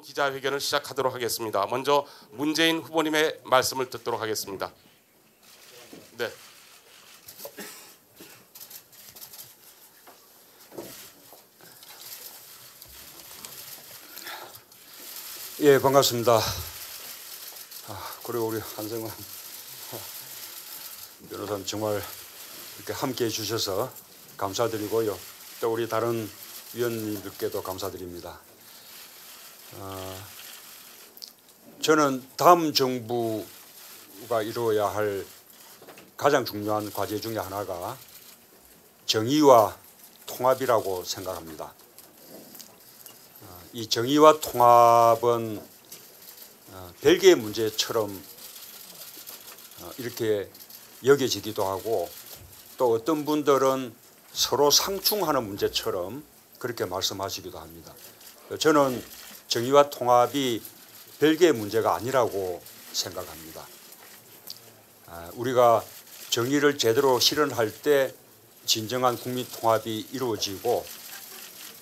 기자회견을 시작하도록 하겠습니다. 먼저 문재인 후보님의 말씀을 듣도록 하겠습니다. 네. 예, 반갑습니다. 그리고 우리 한성환 변호사님 정말 이렇게 함께해 주셔서 감사드리고요. 또 우리 다른 위원님들께도 감사드립니다. 저는 다음 정부가 이루어야 할 가장 중요한 과제 중에 하나가 정의와 통합이라고 생각합니다. 이 정의와 통합은 별개의 문제처럼 이렇게 여겨지기도 하고 또 어떤 분들은 서로 상충하는 문제처럼 그렇게 말씀하시기도 합니다. 저는 정의와 통합이 별개의 문제가 아니라고 생각합니다. 우리가 정의를 제대로 실현할 때 진정한 국민 통합이 이루어지고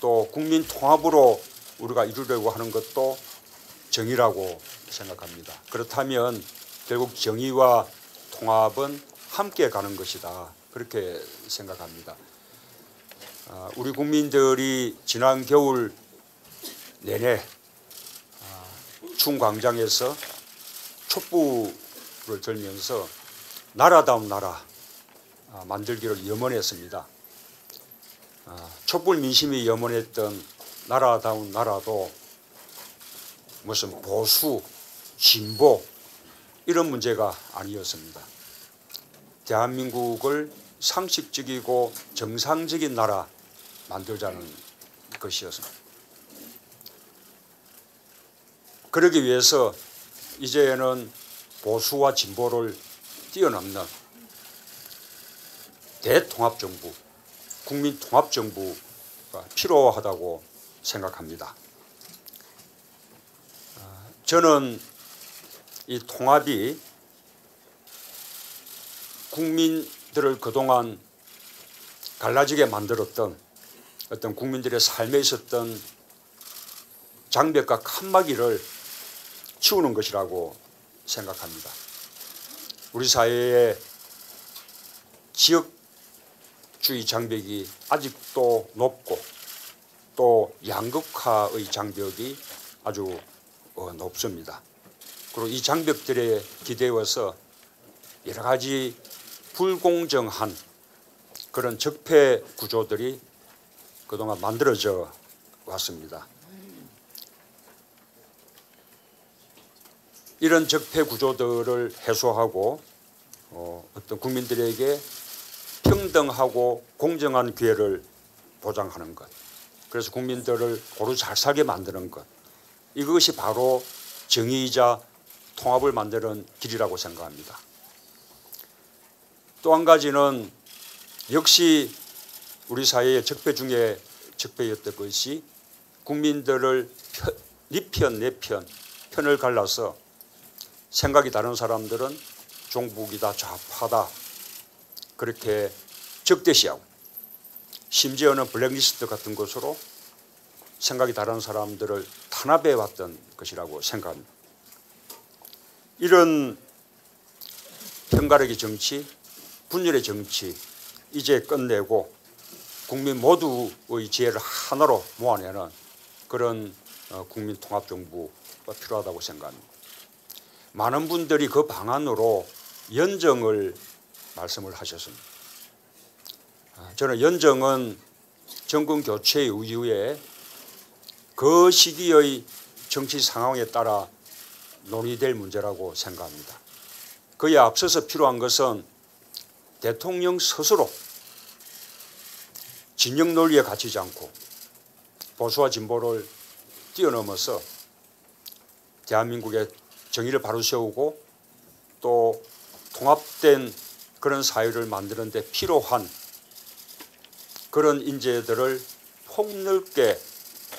또 국민 통합으로 우리가 이루려고 하는 것도 정의라고 생각합니다. 그렇다면 결국 정의와 통합은 함께 가는 것이다. 그렇게 생각합니다. 우리 국민들이 지난 겨울 내내 충광장에서 촛불을 들면서 나라다운 나라 만들기를 염원했습니다. 촛불 민심이 염원했던 나라다운 나라도 무슨 보수, 진보 이런 문제가 아니었습니다. 대한민국을 상식적이고 정상적인 나라 만들자는 것이었습니다. 그러기 위해서 이제는 보수와 진보를 뛰어넘는 대통합정부, 국민통합정부가 필요하다고 생각합니다. 저는 이 통합이 국민들을 그동안 갈라지게 만들었던 어떤 국민들의 삶에 있었던 장벽과 칸막이를 치우는 것이라고 생각합니다. 우리 사회의 지역주의 장벽이 아직도 높고 또 양극화의 장벽이 아주 높습니다. 그리고 이 장벽들에 기대어서 여러 가지 불공정한 그런 적폐 구조들이 그동안 만들어져 왔습니다. 이런 적폐 구조들을 해소하고 어떤 국민들에게 평등하고 공정한 기회를 보장하는 것, 그래서 국민들을 고루 잘 살게 만드는 것, 이것이 바로 정의이자 통합을 만드는 길이라고 생각합니다. 또 한 가지는 역시 우리 사회의 적폐 중에 적폐였던 것이 국민들을 네 편, 내 편, 편을 갈라서 생각이 다른 사람들은 종북이다, 좌파다 그렇게 적대시하고 심지어는 블랙리스트 같은 것으로 생각이 다른 사람들을 탄압해 왔던 것이라고 생각합니다. 이런 편가르기 정치, 분열의 정치 이제 끝내고 국민 모두의 지혜를 하나로 모아내는 그런 국민통합정부가 필요하다고 생각합니다. 많은 분들이 그 방안으로 연정을 말씀을 하셨습니다. 저는 연정은 정권 교체 이후에 그 시기의 정치 상황에 따라 논의될 문제라고 생각합니다. 그에 앞서서 필요한 것은 대통령 스스로 진영 논리에 갇히지 않고 보수와 진보를 뛰어넘어서 대한민국의 정의를 바로 세우고 또 통합된 그런 사회를 만드는 데 필요한 그런 인재들을 폭넓게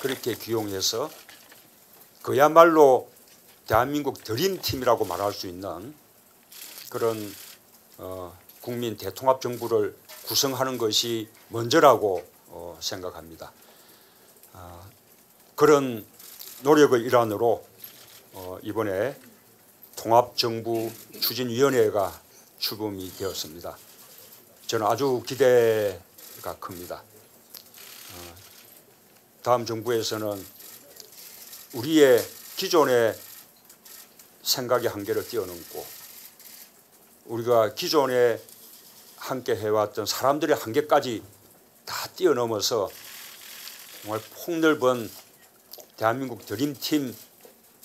그렇게 기용해서 그야말로 대한민국 드림팀이라고 말할 수 있는 그런 국민 대통합 정부를 구성하는 것이 먼저라고 생각합니다. 그런 노력의 일환으로 이번에 통합정부 추진위원회가 출범이 되었습니다. 저는 아주 기대가 큽니다. 다음 정부에서는 우리의 기존의 생각의 한계를 뛰어넘고 우리가 기존에 함께 해왔던 사람들의 한계까지 다 뛰어넘어서 정말 폭넓은 대한민국 드림팀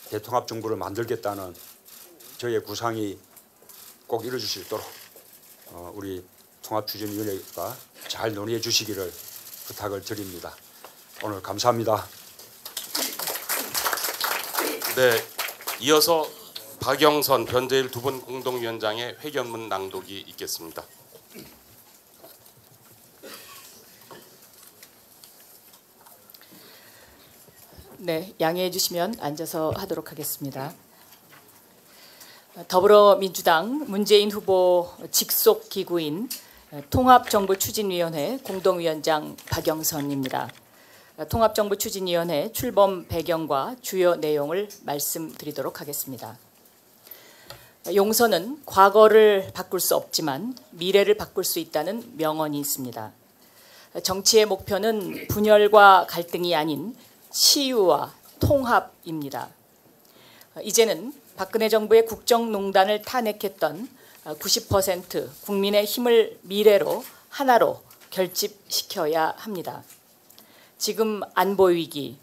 대통합정부를 만들겠다는 저희의 구상이 꼭 이루어질 수 있도록 우리 통합추진위원회가 잘 논의해 주시기를 부탁을 드립니다. 오늘 감사합니다. 네, 이어서 박영선, 변재일 두 분 공동위원장의 회견문 낭독이 있겠습니다. 네, 양해해 주시면 앉아서 하도록 하겠습니다. 더불어민주당 문재인 후보 직속 기구인 통합정부추진위원회 공동위원장 박영선입니다. 통합정부추진위원회 출범 배경과 주요 내용을 말씀드리도록 하겠습니다. 용선은 과거를 바꿀 수 없지만 미래를 바꿀 수 있다는 명언이 있습니다. 정치의 목표는 분열과 갈등이 아닌 치유와 통합입니다. 이제는 박근혜 정부의 국정농단을 탄핵했던 90% 국민의 힘을 미래로 하나로 결집시켜야 합니다. 지금 안보 위기,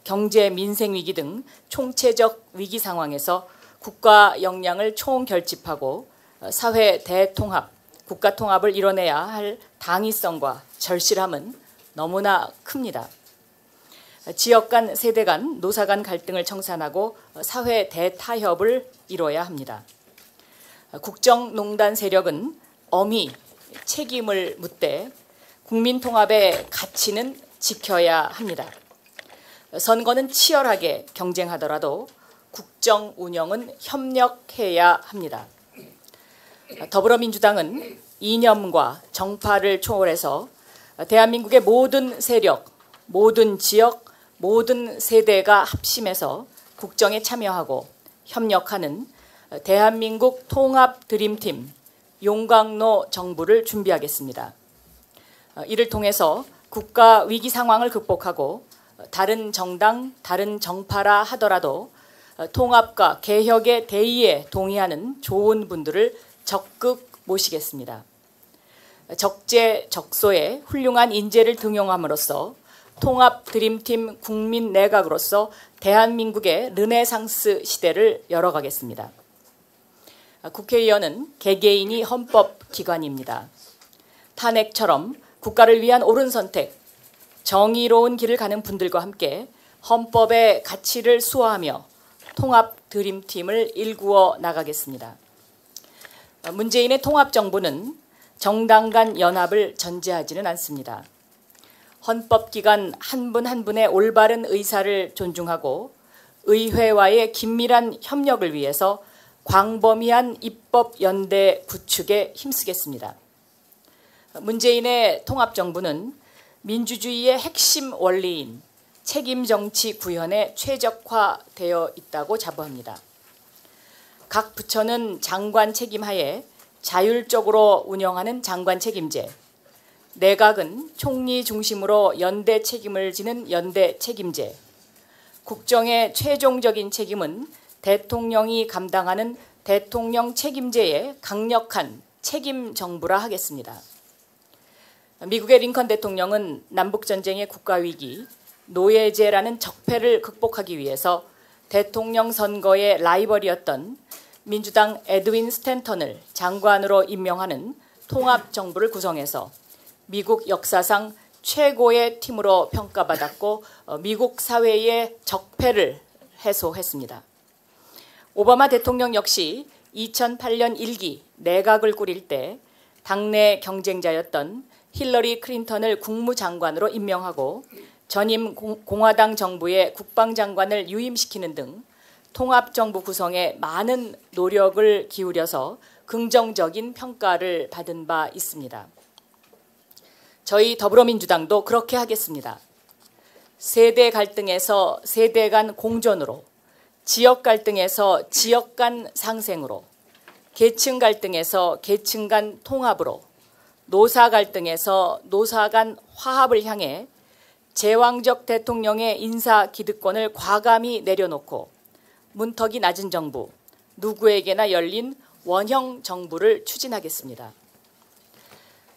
경제 민생 위기 등 총체적 위기 상황에서 국가 역량을 총결집하고 사회 대통합, 국가 통합을 이뤄내야 할 당위성과 절실함은 너무나 큽니다. 지역 간, 세대 간, 노사 간 갈등을 청산하고 사회 대타협을 이뤄야 합니다. 국정농단 세력은 엄히 책임을 묻되 국민 통합의 가치는 지켜야 합니다. 선거는 치열하게 경쟁하더라도 국정 운영은 협력해야 합니다. 더불어민주당은 이념과 정파를 초월해서 대한민국의 모든 세력, 모든 지역, 모든 세대가 합심해서 국정에 참여하고 협력하는 대한민국 통합 드림팀 용광로 정부를 준비하겠습니다. 이를 통해서 국가 위기 상황을 극복하고 다른 정당, 다른 정파라 하더라도 통합과 개혁의 대의에 동의하는 좋은 분들을 적극 모시겠습니다. 적재적소에 훌륭한 인재를 등용함으로써 통합 드림팀 국민 내각으로서 대한민국의 르네상스 시대를 열어가겠습니다. 국회의원은 개개인이 헌법기관입니다. 탄핵처럼 국가를 위한 옳은 선택, 정의로운 길을 가는 분들과 함께 헌법의 가치를 수호하며 통합 드림팀을 일구어 나가겠습니다. 문재인의 통합정부는 정당 간 연합을 전제하지는 않습니다. 헌법기관 한 분 한 분의 올바른 의사를 존중하고 의회와의 긴밀한 협력을 위해서 광범위한 입법연대 구축에 힘쓰겠습니다. 문재인의 통합정부는 민주주의의 핵심 원리인 책임정치 구현에 최적화되어 있다고 자부합니다. 각 부처는 장관 책임하에 자율적으로 운영하는 장관 책임제, 내각은 총리 중심으로 연대 책임을 지는 연대 책임제, 국정의 최종적인 책임은 대통령이 감당하는 대통령 책임제의 강력한 책임 정부라 하겠습니다. 미국의 링컨 대통령은 남북전쟁의 국가위기, 노예제라는 적폐를 극복하기 위해서 대통령 선거의 라이벌이었던 민주당 에드윈 스탠턴을 장관으로 임명하는 통합정부를 구성해서 미국 역사상 최고의 팀으로 평가받았고 미국 사회의 적폐를 해소했습니다. 오바마 대통령 역시 2008년 1기 내각을 꾸릴 때 당내 경쟁자였던 힐러리 클린턴을 국무장관으로 임명하고 전임 공화당 정부의 국방장관을 유임시키는 등 통합정부 구성에 많은 노력을 기울여서 긍정적인 평가를 받은 바 있습니다. 저희 더불어민주당도 그렇게 하겠습니다. 세대 갈등에서 세대 간 공존으로, 지역 갈등에서 지역 간 상생으로, 계층 갈등에서 계층 간 통합으로, 노사 갈등에서 노사 간 화합을 향해 제왕적 대통령의 인사 기득권을 과감히 내려놓고 문턱이 낮은 정부, 누구에게나 열린 원형 정부를 추진하겠습니다.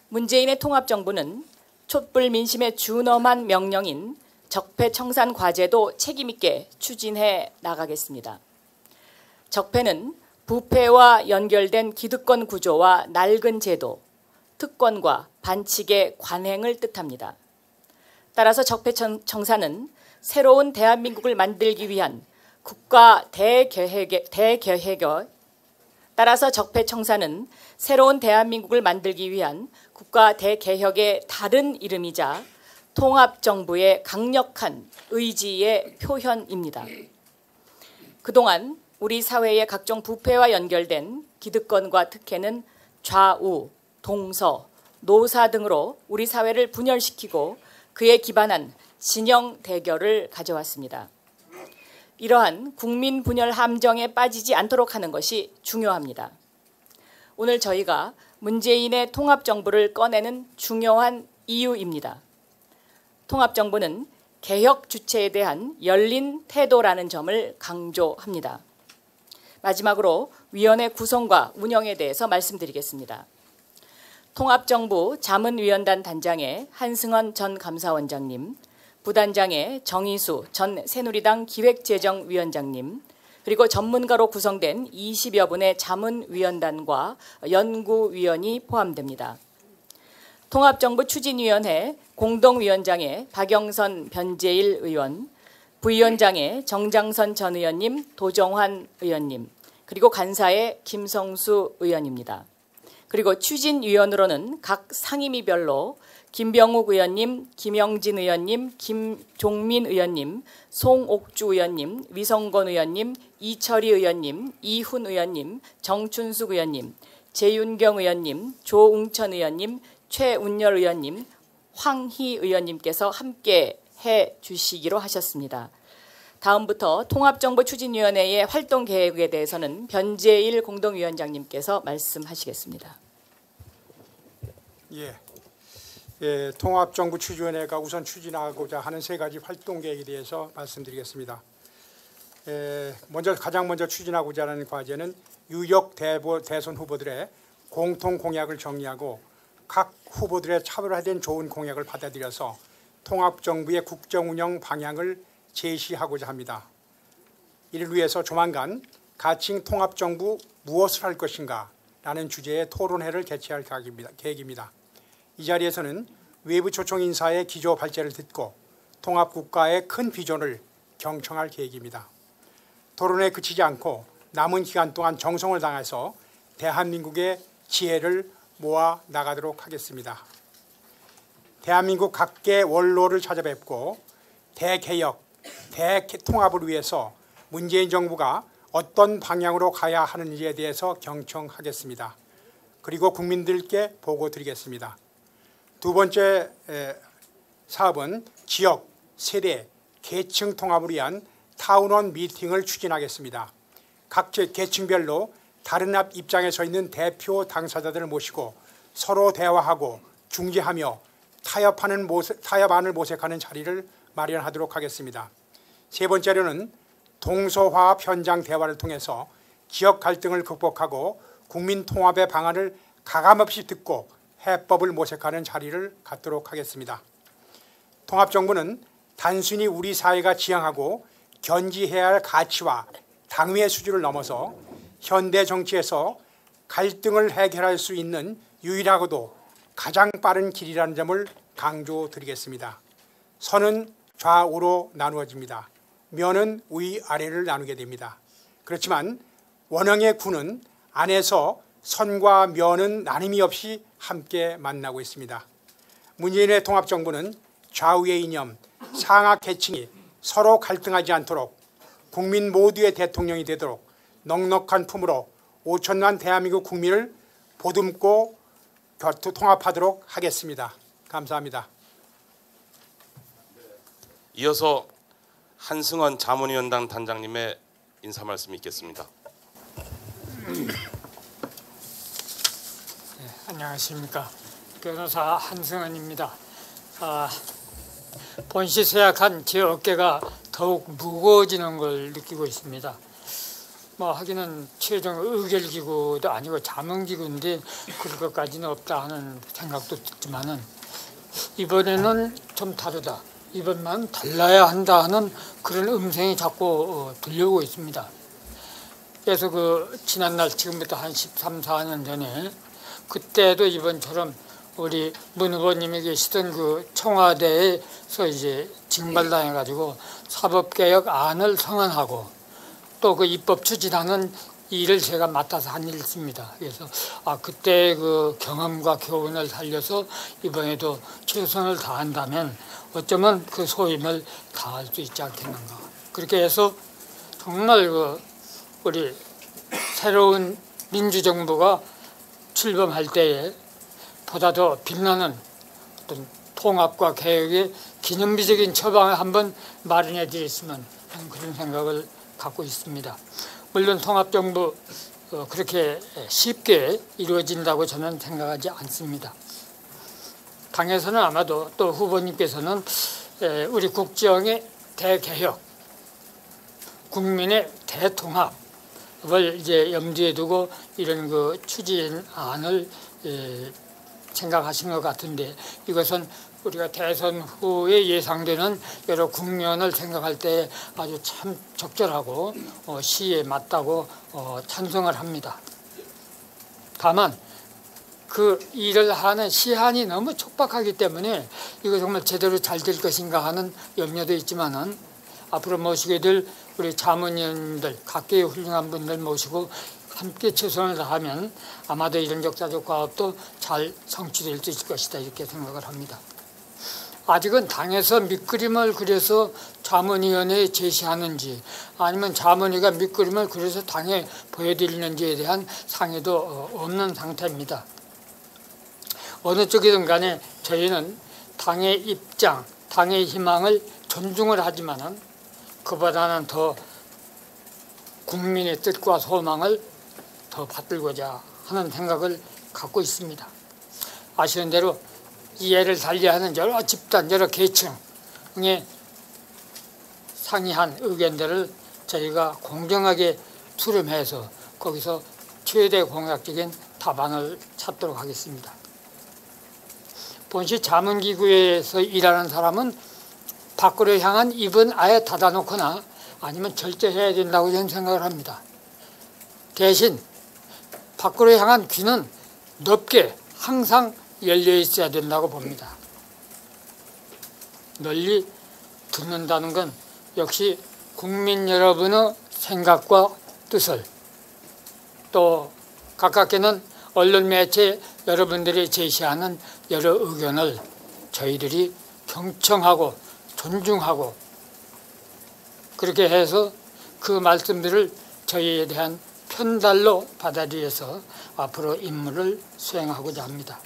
문재인의 통합정부는 촛불 민심에 준엄한 명령인 적폐청산 과제도 책임있게 추진해 나가겠습니다. 적폐는 부패와 연결된 기득권 구조와 낡은 제도, 특권과 반칙의 관행을 뜻합니다. 따라서 적폐청산은 새로운 대한민국을 만들기 위한 국가 따라서 적폐청산은 새로운 대한민국을 만들기 위한 국가 대개혁의 다른 이름이자 통합정부의 강력한 의지의 표현입니다. 그동안 우리 사회의 각종 부패와 연결된 기득권과 특혜는 좌우, 동서, 노사 등으로 우리 사회를 분열시키고 그에 기반한 진영 대결을 가져왔습니다. 이러한 국민 분열 함정에 빠지지 않도록 하는 것이 중요합니다. 오늘 저희가 문재인의 통합정부를 꺼내는 중요한 이유입니다. 통합정부는 개혁 주체에 대한 열린 태도라는 점을 강조합니다. 마지막으로 위원회 구성과 운영에 대해서 말씀드리겠습니다. 통합정부 자문위원단 단장의 한승헌 전 감사원장님, 부단장의 정의수 전 새누리당 기획재정위원장님, 그리고 전문가로 구성된 20여 분의 자문위원단과 연구위원이 포함됩니다. 통합정부 추진위원회 공동위원장의 박영선 변재일 의원, 부위원장의 정장선 전 의원님, 도정환 의원님, 그리고 간사의 김성수 의원입니다. 그리고 추진위원으로는 각 상임위별로 김병욱 의원님, 김영진 의원님, 김종민 의원님, 송옥주 의원님, 위성건 의원님, 이철희 의원님, 이훈 의원님, 정춘숙 의원님, 재윤경 의원님, 조웅천 의원님, 최운열 의원님, 황희 의원님께서 함께 해주시기로 하셨습니다. 다음부터 통합정부 추진위원회의 활동 계획에 대해서는 변재일 공동위원장님께서 말씀하시겠습니다. 통합정부 추진위원회가 우선 추진하고자 하는 세 가지 활동 계획에 대해서 말씀드리겠습니다. 가장 먼저 추진하고자 하는 과제는 유력 대선 후보들의 공통 공약을 정리하고 각 후보들의 차별화된 좋은 공약을 받아들여서 통합정부의 국정운영 방향을 제시하고자 합니다. 이를 위해서 조만간 가칭 통합정부 무엇을 할 것인가 라는 주제의 토론회를 개최할 계획입니다. 이 자리에서는 외부 초청 인사의 기조 발제를 듣고 통합국가의 큰 비전을 경청할 계획입니다. 토론회에 그치지 않고 남은 기간 동안 정성을 다해서 대한민국의 지혜를 모아 나가도록 하겠습니다. 대한민국 각계 원로를 찾아뵙고 대개혁, 대통합을 위해서 문재인 정부가 어떤 방향으로 가야 하는지에 대해서 경청하겠습니다. 그리고 국민들께 보고 드리겠습니다. 두 번째 사업은 지역, 세대, 계층 통합을 위한 타운원 미팅을 추진하겠습니다. 각 계층별로 다른 앞 입장에 서 있는 대표 당사자들을 모시고 서로 대화하고 중재하며 타협안을 모색하는 자리를 마련하도록 하겠습니다. 세 번째로는 동서화합 현장 대화를 통해서 지역 갈등을 극복하고 국민 통합의 방안을 가감없이 듣고 해법을 모색하는 자리를 갖도록 하겠습니다. 통합정부는 단순히 우리 사회가 지향하고 견지해야 할 가치와 당위의 수준을 넘어서 현대 정치에서 갈등을 해결할 수 있는 유일하고도 가장 빠른 길이라는 점을 강조드리겠습니다. 선은 좌우로 나누어집니다. 면은 위아래를 나누게 됩니다. 그렇지만 원형의 구는 안에서 선과 면은 나눔이 없이 함께 만나고 있습니다. 문재인의 통합정부는 좌우의 이념, 상하 계층이 서로 갈등하지 않도록 국민 모두의 대통령이 되도록 넉넉한 품으로 5천만 대한민국 국민을 보듬고 통합하도록 하겠습니다. 감사합니다. 이어서 한승원 자문위원장 단장님의 인사 말씀이 있겠습니다. 안녕하십니까. 변호사 한승원입니다. 본시 세약한 제 어깨가 더욱 무거워지는 걸 느끼고 있습니다. 하기는 최종 의결기구도 아니고 자문기구인데 그럴 것까지는 없다 하는 생각도 듣지만은 이번에는 좀 다르다. 이번만 달라야 한다 하는 그런 음성이 자꾸 들려오고 있습니다. 그래서 지난날 지금부터 한 13, 14년 전에 그때도 이번처럼 우리 문 후보님이 계시던 청와대에서 이제 징발당해가지고 사법개혁 안을 성안하고 또 입법 추진하는 일을 제가 맡아서 한 일이 있습니다. 그래서 그때 경험과 교훈을 살려서 이번에도 최선을 다한다면 어쩌면 그 소임을 다할 수 있지 않겠는가. 그렇게 해서 정말 우리 새로운 민주정부가 출범할 때에 보다 더 빛나는 어떤 통합과 개혁의 기념비적인 처방을 한번 마련해 드렸으면 하는 그런 생각을 갖고 있습니다. 물론 통합정부 그렇게 쉽게 이루어진다고 저는 생각하지 않습니다. 당에서는 아마도 또 후보님께서는 우리 국정의 대개혁, 국민의 대통합을 이제 염두에 두고 이런 추진안을 생각하신 것 같은데 이것은 우리가 대선 후에 예상되는 여러 국면을 생각할 때 아주 참 적절하고 시에 맞다고 찬성을 합니다. 다만 그 일을 하는 시한이 너무 촉박하기 때문에 이거 정말 제대로 잘 될 것인가 하는 염려도 있지만은 앞으로 모시게 될 우리 자문위원들 각계의 훌륭한 분들 모시고 함께 최선을 다하면 아마도 이런 역사적 과업도 잘 성취될 수 있을 것이다 이렇게 생각을 합니다. 아직은 당에서 밑그림을 그려서 자문위원회에 제시하는지 아니면 자문위가 밑그림을 그려서 당에 보여드리는지에 대한 상의도 없는 상태입니다. 어느 쪽이든 간에 저희는 당의 입장, 당의 희망을 존중을 하지만은 그보다는 더 국민의 뜻과 소망을 더 받들고자 하는 생각을 갖고 있습니다. 아시는 대로 이해를 달리하는 여러 집단, 여러 계층의 상이한 의견들을 저희가 공정하게 수렴해서 거기서 최대 공약적인 답안을 찾도록 하겠습니다. 본시 자문기구에서 일하는 사람은 밖으로 향한 입은 아예 닫아놓거나 아니면 절제해야 된다고 저는 생각을 합니다. 대신 밖으로 향한 귀는 넓게 항상 열려 있어야 된다고 봅니다. 널리 듣는다는 건 역시 국민 여러분의 생각과 뜻을 또 가깝게는 언론 매체 여러분들이 제시하는 여러 의견을 저희들이 경청하고 존중하고 그렇게 해서 그 말씀들을 저희에 대한 편달로 받아들여서 앞으로 임무를 수행하고자 합니다.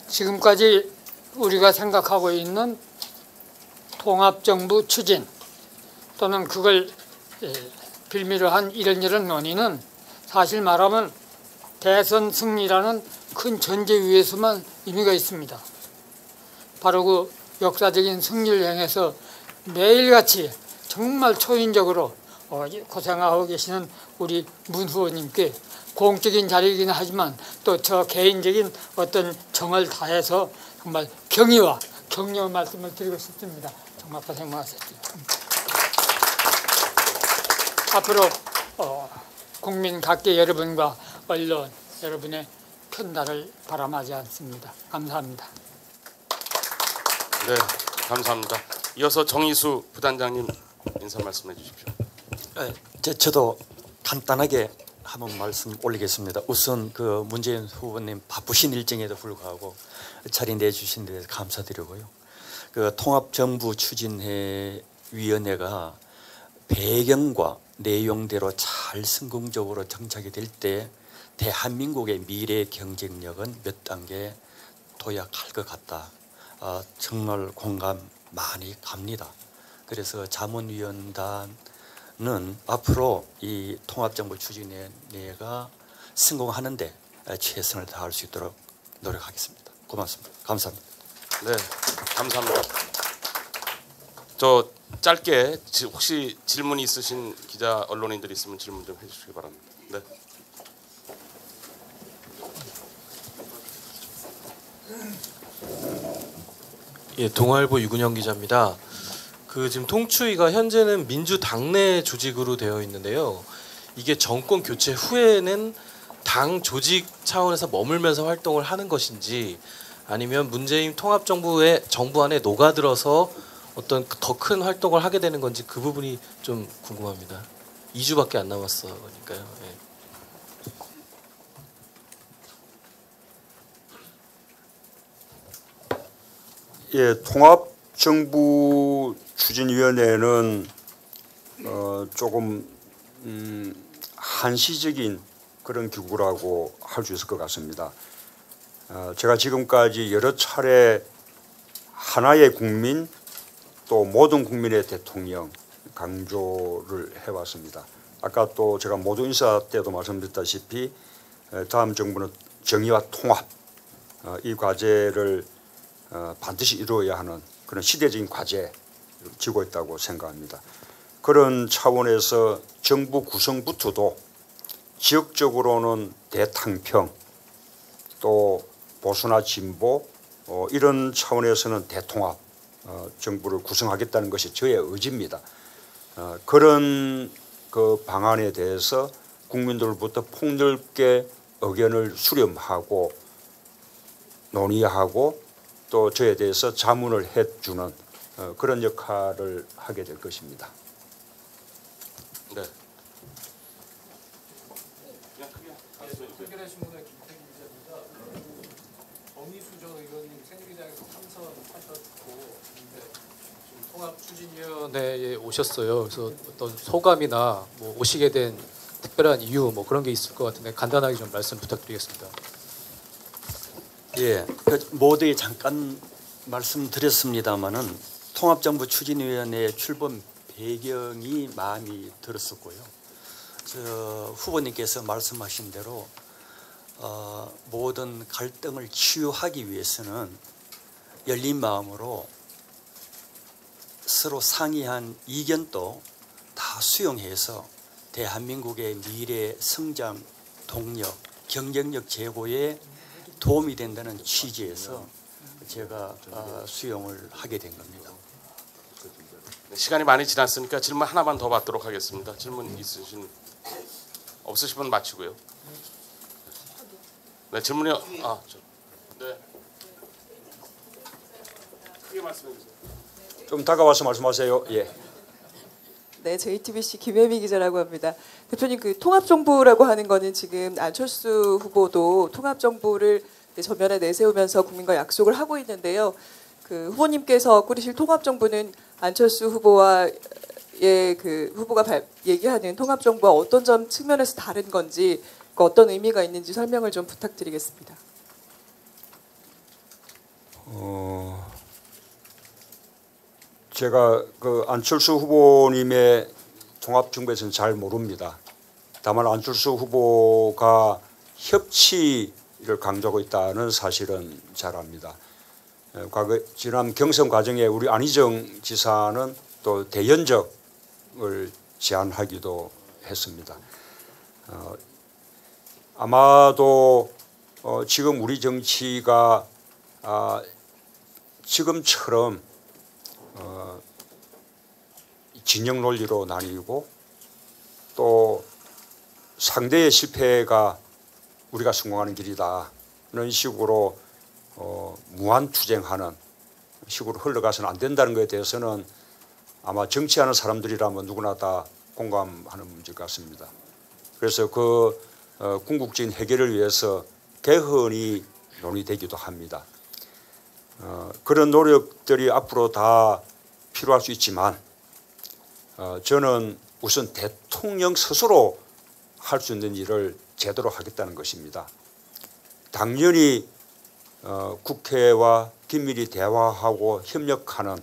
지금까지 우리가 생각하고 있는 통합정부 추진 또는 그걸 빌미로 한 이런저런 논의는 사실 말하면 대선 승리라는 큰 전제 위에서만 의미가 있습니다. 바로 그 역사적인 승리를 향해서 매일같이 정말 초인적으로 고생하고 계시는 우리 문 후보님께 공적인 자리이긴 하지만 또 저 개인적인 어떤 정을 다해서 정말 경의와 격려의 말씀을 드리고 싶습니다. 정말 고생 많으셨습니다. 앞으로 국민 각계 여러분과 언론 여러분의 편달을 바람하지 않습니다. 감사합니다. 네, 감사합니다. 이어서 정의수 부단장님 인사 말씀해 주십시오. 저도 간단하게 한번 말씀 올리겠습니다. 우선 문재인 후보님 바쁘신 일정에도 불구하고 자리 내주신 데 감사드리고요. 통합정부 추진회 위원회가 배경과 내용대로 잘 성공적으로 정착이 될 때 대한민국의 미래 경쟁력은 몇 단계 도약할 것 같다. 정말 공감 많이 갑니다. 그래서 자문위원단은 앞으로 이 통합정부 추진위원회가 성공하는데 최선을 다할 수 있도록 노력하겠습니다. 고맙습니다. 감사합니다. 네, 감사합니다. 저 짧게 혹시 질문 있으신 기자 언론인들 있으면 질문 좀 해주시기 바랍니다. 네. 예, 동아일보 유근영 기자입니다. 지금 통추위가 현재는 민주당내 조직으로 되어 있는데요. 이게 정권 교체 후에는 당 조직 차원에서 머물면서 활동을 하는 것인지 아니면 문재인 통합정부의 정부 안에 녹아들어서 어떤 더 큰 활동을 하게 되는 건지 그 부분이 좀 궁금합니다. 2주밖에 안 남았으니까요. 예. 예, 통합정부 추진위원회는 조금 한시적인 그런 기구라고 할 수 있을 것 같습니다. 제가 지금까지 여러 차례 하나의 국민 또 모든 국민의 대통령 강조를 해왔습니다. 아까 또 제가 모두 인사 때도 말씀드렸다시피 다음 정부는 정의와 통합 이 과제를 반드시 이루어야 하는 그런 시대적인 과제를 지고 있다고 생각합니다. 그런 차원에서 정부 구성부터도 지역적으로는 대탕평 또 보수나 진보 이런 차원에서는 대통합 정부를 구성하겠다는 것이 저의 의지입니다. 그런 그 방안에 대해서 국민들부터 폭넓게 의견을 수렴하고 논의하고 또 저에 대해서 자문을 해주는 그런 역할을 하게 될 것입니다. 네. 해결하신 분의 김태기 기자입니다. 정의수정 의원님 새누리당에서 참선하셨고, 근데 지금 통합추진위원회에 오셨어요. 그래서 어떤 소감이나 뭐 오시게 된 특별한 이유 뭐 그런 게 있을 것 같은데 간단하게 좀 말씀 부탁드리겠습니다. 예, 모두에 잠깐 말씀드렸습니다마는 통합정부 추진위원회 출범 배경이 마음이 들었었고요. 후보님께서 말씀하신 대로 모든 갈등을 치유하기 위해서는 열린 마음으로 서로 상의한 이견도 다 수용해서 대한민국의 미래 성장, 동력, 경쟁력 제고에 도움이 된다는 취지에서 제가 수용을 하게 된 겁니다. 시간이 많이 지났으니까 질문 하나만 더 받도록 하겠습니다. 질문 없으시면 마치고요. 네, 질문이요. 네. 크게 말씀해 주세요. 좀 다가와서 말씀하세요. 예. 네, JTBC 김혜미 기자라고 합니다. 대표님, 그 통합정부라고 하는 거는 지금 안철수 후보도 통합정부를 전면에 내세우면서 국민과 약속을 하고 있는데요. 그 후보님께서 꾸리실 통합정부는 안철수 후보가 얘기하는 통합정부와 어떤 점 측면에서 다른 건지 어떤 의미가 있는지 설명을 좀 부탁드리겠습니다. 제가 그 안철수 후보님의 통합정부에서는 잘 모릅니다. 다만 안철수 후보가 협치를 강조하고 있다는 사실은 잘 압니다. 지난 경선 과정에 우리 안희정 지사는 또 대연적을 제안하기도 했습니다. 아마도 지금 우리 정치가 지금처럼 진영 논리로 나뉘고 또 상대의 실패가 우리가 성공하는 길이다는 식으로 무한투쟁하는 식으로 흘러가서는 안 된다는 것에 대해서는 아마 정치하는 사람들이라면 누구나 다 공감하는 문제 같습니다. 그래서 그 궁극적인 해결을 위해서 개헌이 논의되기도 합니다. 그런 노력들이 앞으로 다 필요할 수 있지만 저는 우선 대통령 스스로 할 수 있는 일을 제대로 하겠다는 것입니다. 당연히 국회와 긴밀히 대화하고 협력하는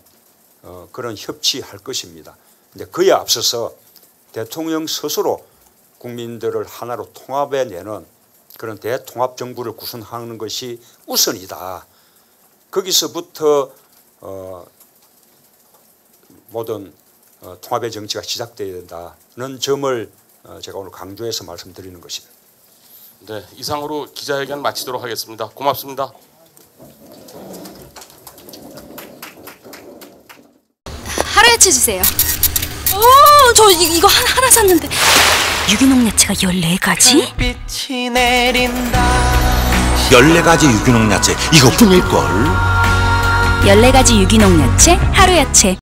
그런 협치할 것입니다. 근데 그에 앞서서 대통령 스스로 국민들을 하나로 통합해내는 그런 대통합 정부를 구성하는 것이 우선이다. 거기서부터 모든 통합의 정치가 시작되어야 된다는 점을 제가 오늘 강조해서 말씀드리는 것입니다. 네, 이상으로 기자회견 마치도록 하겠습니다. 고맙습니다. 하루야채 주세요. 저 이거 하나 샀는데 유기농 야채가 14가지? 14가지 유기농 야채 이거뿐일걸? 14가지 유기농 야채 하루야채.